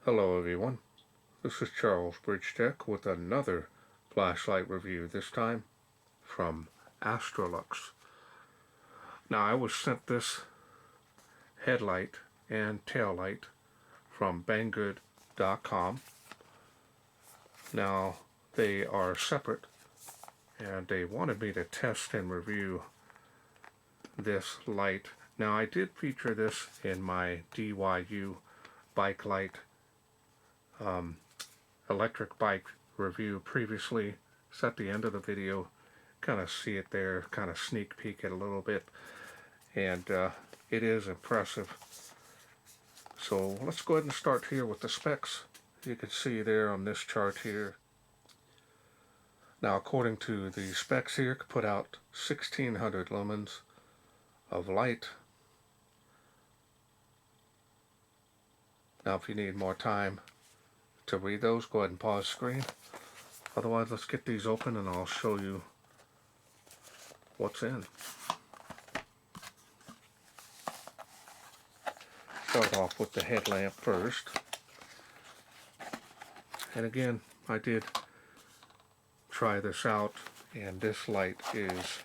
Hello everyone, this is Charles BridgTec with another flashlight review, this time from AstroLux. Now I was sent this headlight and taillight from banggood.com. Now they are separate and they wanted me to test and review this light. Now I did feature this in my DYU bike light electric bike review previously. It's at the end of the video. Kind of see it there, kind of sneak peek it a little bit, and it is impressive. So let's go ahead and start here with the specs. You can see there on this chart here. Now according to the specs here, it could put out 1600 lumens of light. Now if you need more time to read those, go ahead and pause screen. Otherwise, let's get these open and I'll show you what's in. Start off with the headlamp first. And again, I did try this out, and this light is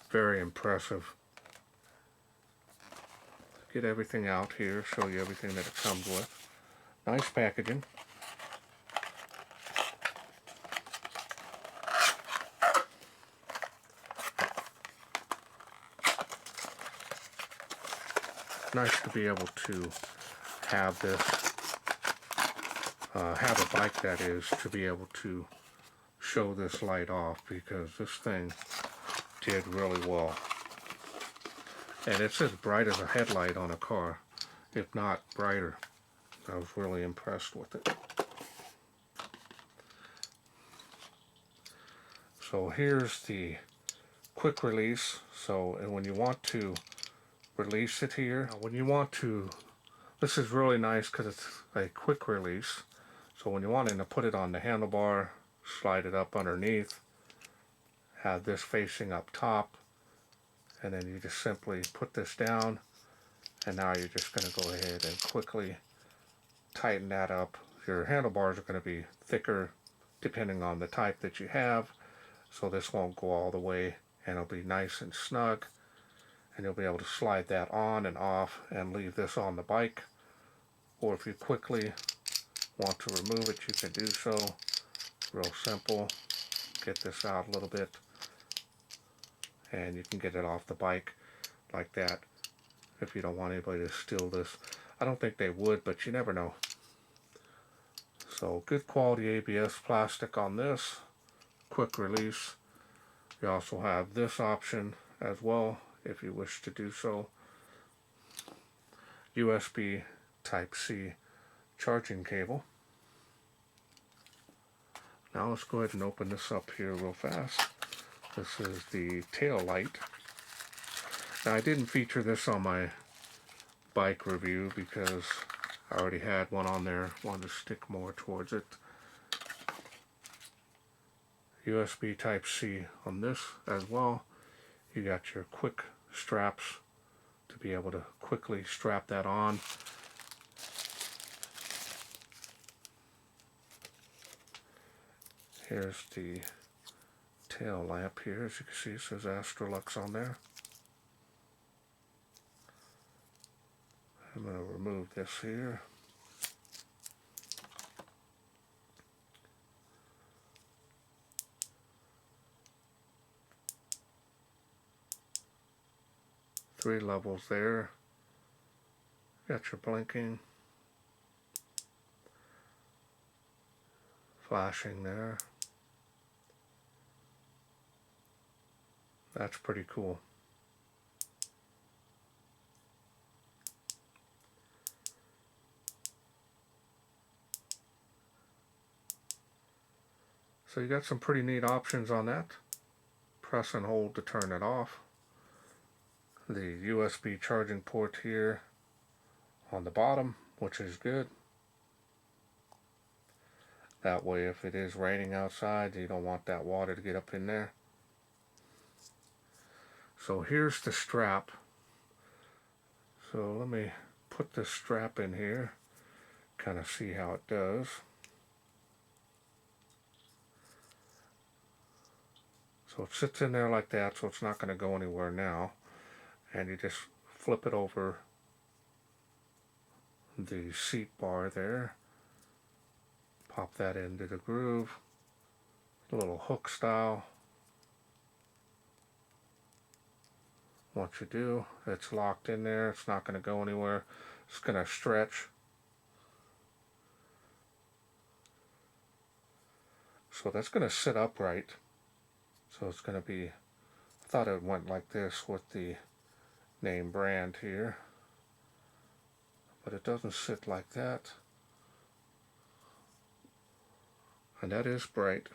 very impressive. Get everything out here, show you everything that it comes with. Nice packaging. Nice to be able to have this, have a bike that is, to be able to show this light off, because this thing did really well. And it's as bright as a headlight on a car, if not brighter. I was really impressed with it. So here's the quick release. So when you want to release it here, when you want to, this is really nice because it's a quick release. So when you want to put it on the handlebar, slide it up underneath, have this facing up top, and then you just simply put this down, and now you're just going to go ahead and quickly tighten that up. Your handlebars are going to be thicker depending on the type that you have, so this won't go all the way, and it'll be nice and snug, and you'll be able to slide that on and off and leave this on the bike. Or if you quickly want to remove it, you can do so. Real simple. Get this out a little bit and you can get it off the bike like that if you don't want anybody to steal this. I don't think they would, but you never know. So good quality ABS plastic on this. Quick release. You also have this option as well if you wish to do so. USB Type-C charging cable. Now let's go ahead and open this up here real fast. This is the Taillight. Now I didn't feature this on my bike review because I already had one on there. Wanted to stick more towards it. USB Type-C on this as well. You got your quick straps to be able to quickly strap that on. Here's the tail lamp here. As you can see, it says AstroLux on there. I'm going to remove this here. Three levels there. Got your blinking, flashing there. That's pretty cool. So you got some pretty neat options on that. Press and hold to turn it off. The USB charging port here on the bottom, which is good. That way if it is raining outside, you don't want that water to get up in there. So here's the strap. So let me put this strap in here. kind of see how it does. So it sits in there like that, so it's not going to go anywhere now. And you just flip it over the seat bar there. Pop that into the groove. A little hook style. Once you do, it's locked in there. It's not going to go anywhere. It's going to stretch. So that's going to sit upright. So it's going to be, I thought it went like this with the name brand here, but it doesn't sit like that. And that is bright.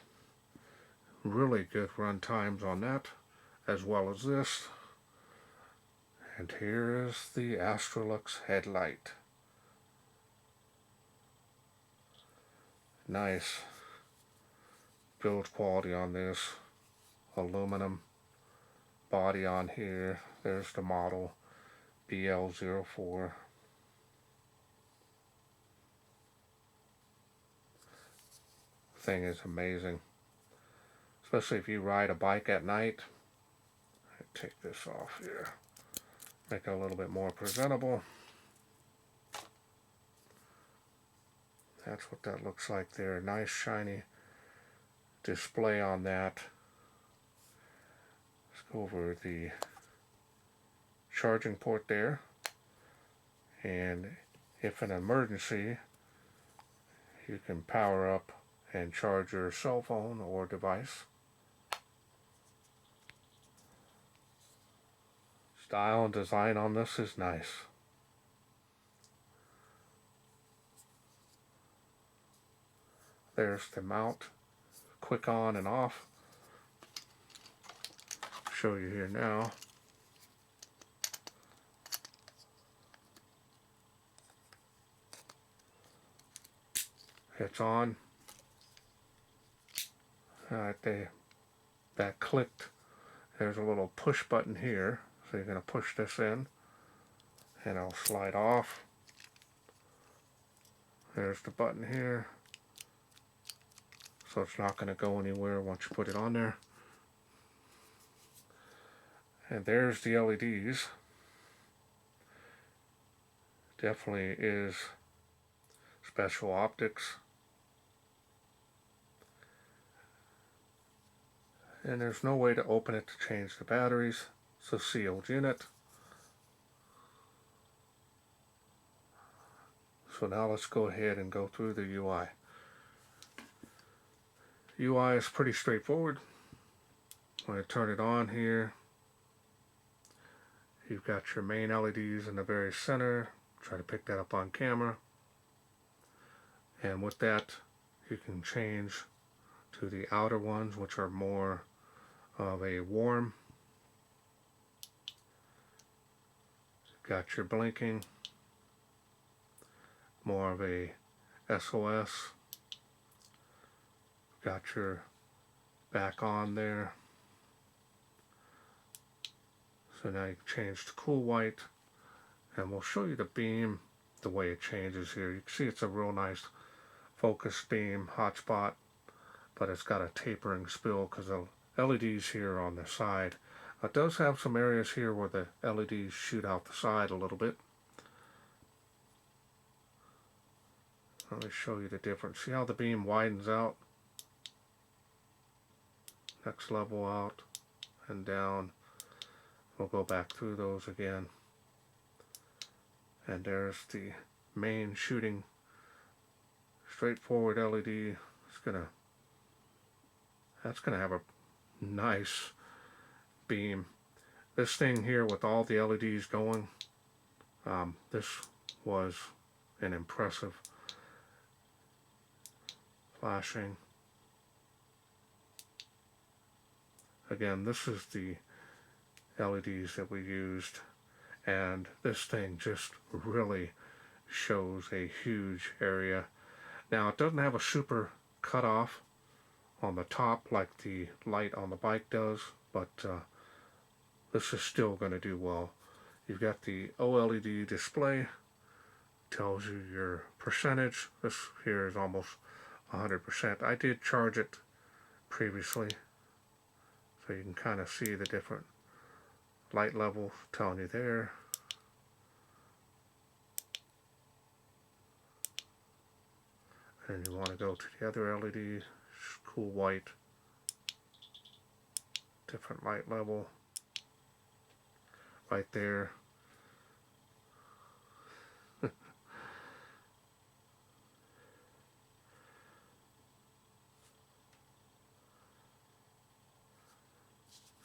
Really good run times on that, as well as this. And here is the AstroLux headlight. Nice build quality on this. Aluminum body on here. There's the model BL-04. Thing is amazing, especially if you ride a bike at night. Take this off here, make it a little bit more presentable. That's what that looks like there. Nice shiny display on that. Let's go over the charging port there, and if an emergency, you can power up and charge your cell phone or device. Style and design on this is nice. There's the mount, quick on and off. Show you here now. It's on. Alright, that clicked. There's a little push button here, so you're going to push this in, and it'll slide off. There's the button here, so it's not going to go anywhere once you put it on there. And there's the LEDs. Definitely is special optics. And there's no way to open it to change the batteries. It's a sealed unit. So now let's go ahead and go through the UI. UI is pretty straightforward. When I turn it on here, you've got your main LEDs in the very center. Try to pick that up on camera. And with that, you can change to the outer ones, which are more of a warm. Got your blinking, more of a SOS. Got your back on there. So now you can change to cool white, and we'll show you the beam, the way it changes here. You can see it's a real nice focus beam, hotspot, but it's got a tapering spill because the LEDs here on the side. It does have some areas here where the LEDs shoot out the side a little bit. Let me show you the difference. See how the beam widens out? Next level out and down. We'll go back through those again. And there's the main shooting straightforward LED. That's gonna have a nice beam. This thing here with all the LEDs going, this was an impressive flashing. Again, this is the LEDs that we used, and this thing just really shows a huge area. Now it doesn't have a super cutoff on the top like the light on the bike does, but this is still going to do well. You've got the OLED display, tells you your percentage. This here is almost 100%. I did charge it previously, so you can kind of see the different light levels telling you there. And you want to go to the other LED, cool white, different light level, right there.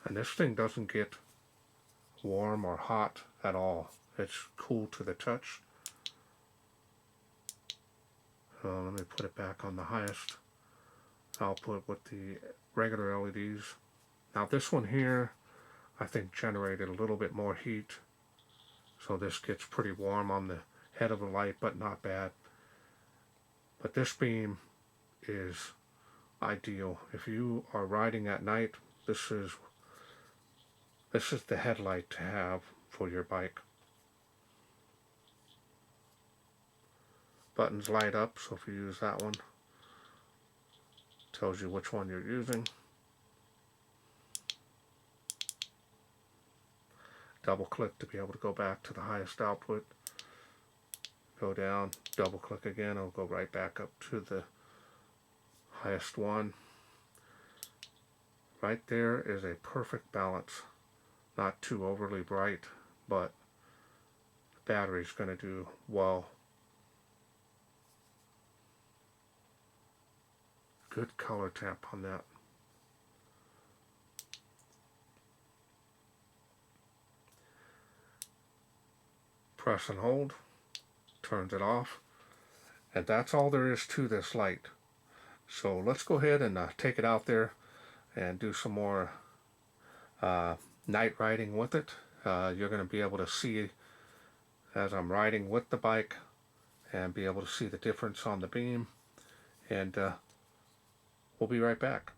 And this thing doesn't get warm or hot at all. It's cool to the touch. So let me put it back on the highest output with the regular LEDs. Now this one here, I think generated a little bit more heat. So this gets pretty warm on the head of the light, but not bad. But this beam is ideal. If you are riding at night, this is the headlight to have for your bike. Buttons light up, so if you use that one, tells you which one you're using. Double click to be able to go back to the highest output. Go down, double click again, it'll go right back up to the highest one. Right there is a perfect balance. Not too overly bright, but the battery's going to do well. Good color temp on that. Press and hold, turns it off, and that's all there is to this light. So let's go ahead and take it out there and do some more night riding with it. You're going to be able to see as I'm riding with the bike and be able to see the difference on the beam, and we'll be right back.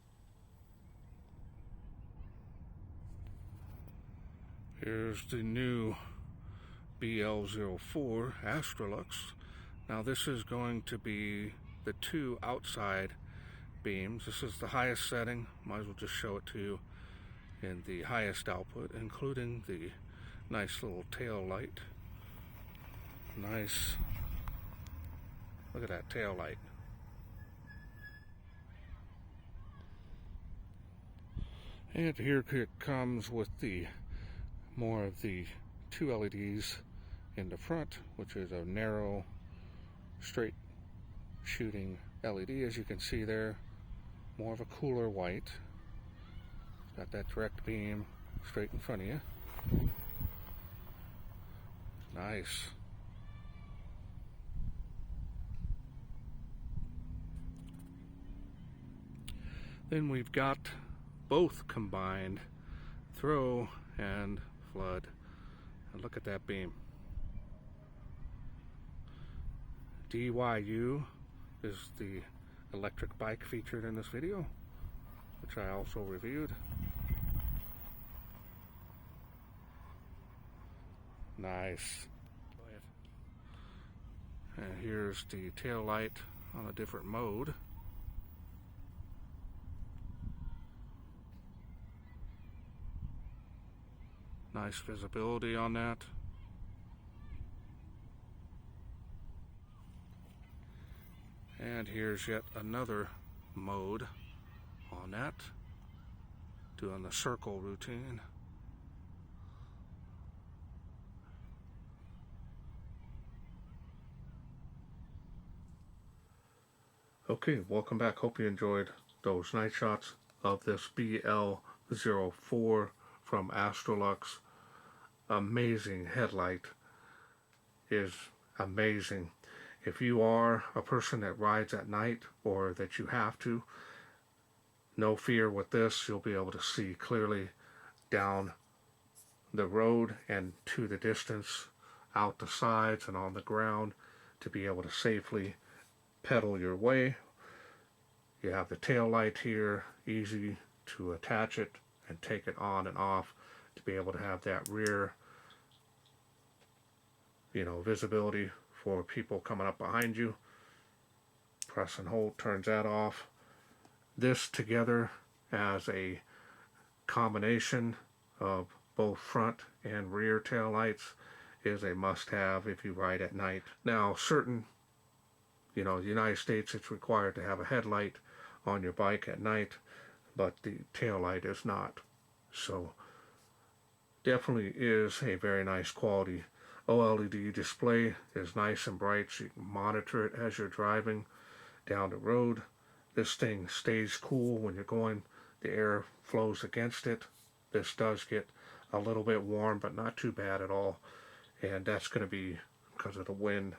Here's the new BL-04 AstroLux. Now this is going to be the 2 outside beams. This is the highest setting. Might as well just show it to you in the highest output, including the nice little tail light. Nice. Look at that tail light. And here it comes with the more of the 2 LEDs in the front, which is a narrow, straight shooting LED, as you can see there. More of a cooler white. Got that direct beam straight in front of you. Nice. Then we've got both combined throw and flood. And look at that beam. DYU is the electric bike featured in this video, which I also reviewed. Nice. And here's the tail light on a different mode. Nice visibility on that. And here's yet another mode on that, doing the circle routine. Okay, welcome back. Hope you enjoyed those night shots of this BL-04 from AstroLux. Amazing headlight, is amazing. If you are a person that rides at night or that you have to, no fear with this. You'll be able to see clearly down the road and to the distance, out the sides and on the ground, to be able to safely pedal your way. You have the tail light here, easy to attach it and take it on and off to be able to have that rear, visibility for people coming up behind you. Press and hold turns that off. This together as a combination of both front and rear tail lights is a must-have if you ride at night. Now, certain, United States, it's required to have a headlight on your bike at night, but the tail light is not. So definitely is a very nice quality. OLED display is nice and bright, so you can monitor it as you're driving down the road. This thing stays cool when you're going. The air flows against it. This does get a little bit warm, but not too bad at all. And that's going to be because of the wind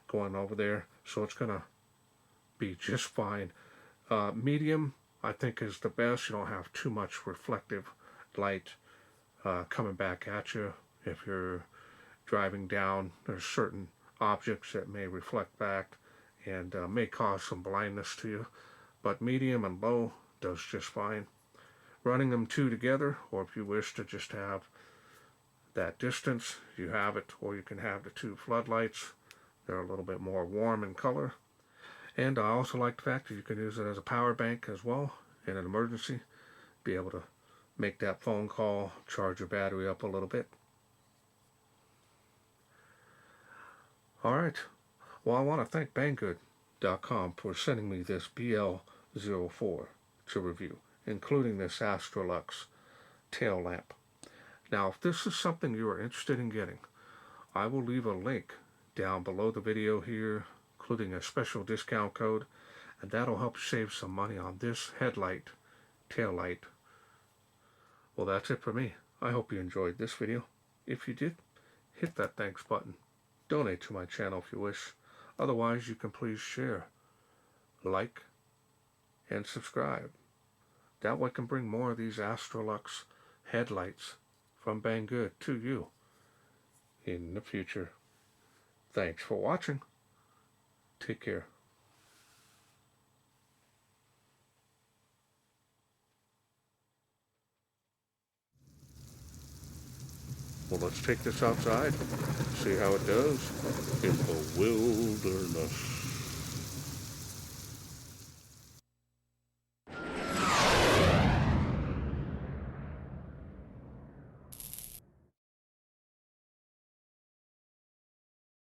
going over there. So it's going to be just fine. Medium, I think, is the best. You don't have too much reflective light coming back at you. If you're driving down, there's certain objects that may reflect back and may cause some blindness to you. But medium and low does just fine. Running them two together, or if you wish to just have that distance, you have it, or you can have the two floodlights. They're a little bit more warm in color. And I also like the fact that you can use it as a power bank as well in an emergency. Be able to make that phone call, charge your battery up a little bit. Alright, well, I want to thank Banggood.com for sending me this BL-04 to review, including this AstroLux tail lamp. Now, if this is something you are interested in getting, I will leave a link down below the video here, including a special discount code, and that'll help you save some money on this headlight, tail light. Well, that's it for me. I hope you enjoyed this video. If you did, hit that thanks button. Donate to my channel if you wish. Otherwise, you can please share, like, and subscribe. That way I can bring more of these AstroLux headlights from Banggood to you in the future. Thanks for watching. Take care. Well, let's take this outside, see how it does in the wilderness.